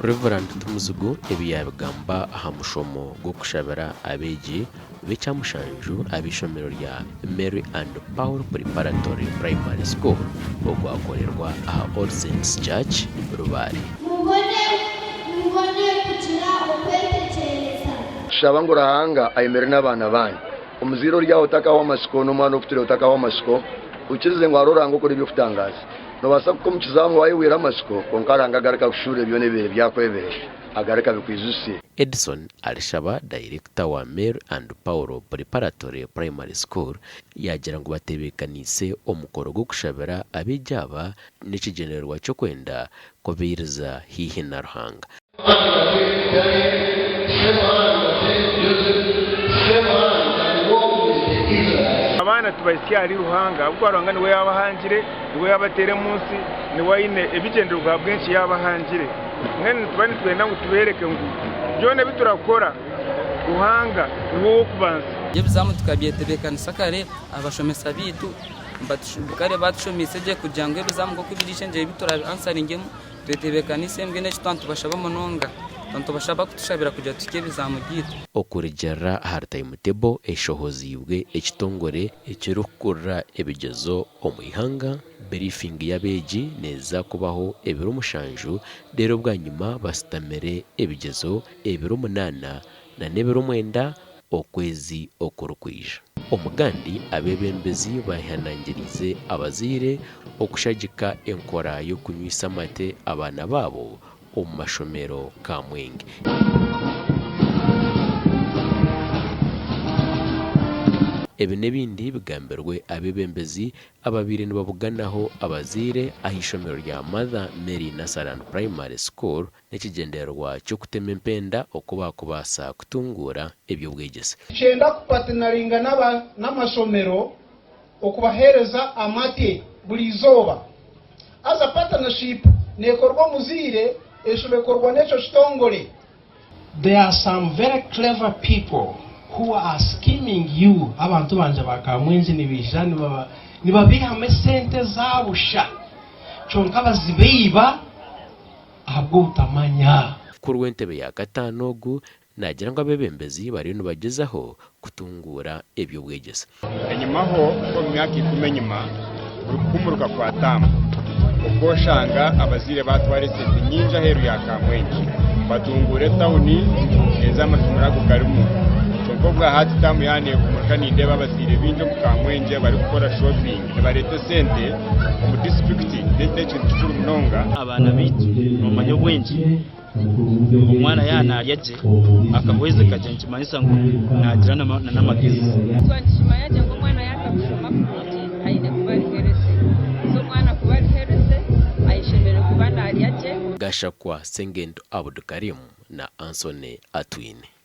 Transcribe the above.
Reverend Tumuzugu ebiyabigamba aha mushomo gwo kushabira abeegi b'ekyamushanju ab'ishomero rya Mary and Paul Preparatory Primary School ogwakorerwa aha All Saints Church Rubari. Shabangu rahanga ayemere n'abana banyu umuziro rya utakaho amasiko n'umwana ufite utakaho amasiko ukize ngo arorango kuri byofutangaza no basaba ko mukizamu wayi wera amasiko konkaranga garaka kushure byo nebere byakwebere agaraka bikwizusi. Edison Alishaba director wa Mary and Paul Preparatory Primary School yagira ngo batebekanise omukoro gwo kushabira abijaba n'ikigenerwa cyo kwenda kobiriza hihi na ruhanga. Abana tubayisiya ari ruhanga ubwo aranga niwe yabahangire niwe yabatere munsi niwe ine ebigenderwa bwenshi yabahangire mwene tubani twenda ngo tubereke ngo byone biturakora ruhanga niwo kubanza yebizamu tukabyetebekanisa kare abashomesa bitu batubukare batushomise je kugira ngo yebizamu ngo kubirishe nje bitura answering twetebekanise mbene cyo bashaba mononga tanto bashaba kutushabira kujya tukebizamu gito okurigera hartayimutebo eshohozibwe ekitongore ekirukura ebigezo omuyihanga briefing yabeegi neza kubaho ebiro mushanju rero bwanyuma basitamere ebigezo ebiro 8 na nebiro 9 okwezi okurukwija. Omugandi abebembezi bahanangirize abazire okushagika enkora yo kunywisa mate abana babo omashomero kamwenge. Ebe nebindi bigamberwe abebembezi ababiri nibabuganaho abazire ahishomero rya Mother Mary Nasaran Primary School n'ekigenderwa cyo kutema empenda okubakubasa kutungura ebyo bwegese. Cyenda kupatinaringa n'amashomero okubahereza amate buri zoba as a partnership nekorwa muzire eshobekorwa n'echo kitongole. There are some very clever people who are scheming you abantu banje bakamwenzi nibijani nibabiha mesente zabusha chonka bazibiba ahubwo utamanya. Kurwentebe ya gatanogu nagira ngo abebembezi bari no bagezaho kutungura ebyo bwegese. Enyimaho ko myaka ikumenyima urukumuruka kwa tamu uko shanga abazire batware sente nyinja heru ya kamwenji batungure tawuni ezamashumura kugarimu chokobwa hati tamu yani kumurkani ndeba abazire binjo mukamwenje bari gukora shopping barete sente mu district ndetse cy'ikuru mnonga abana bitu no manyo bwenji umwana yana yaje akaweze kajenje manisa ngo nagira n'amagezi twandishima yaje ngo mwana yakabushoma kukote haide kubari herese so mwana kubari herese ayishemere kubana yaje Gashakwa Sengendo Abdul Karim na Ansone Atwine.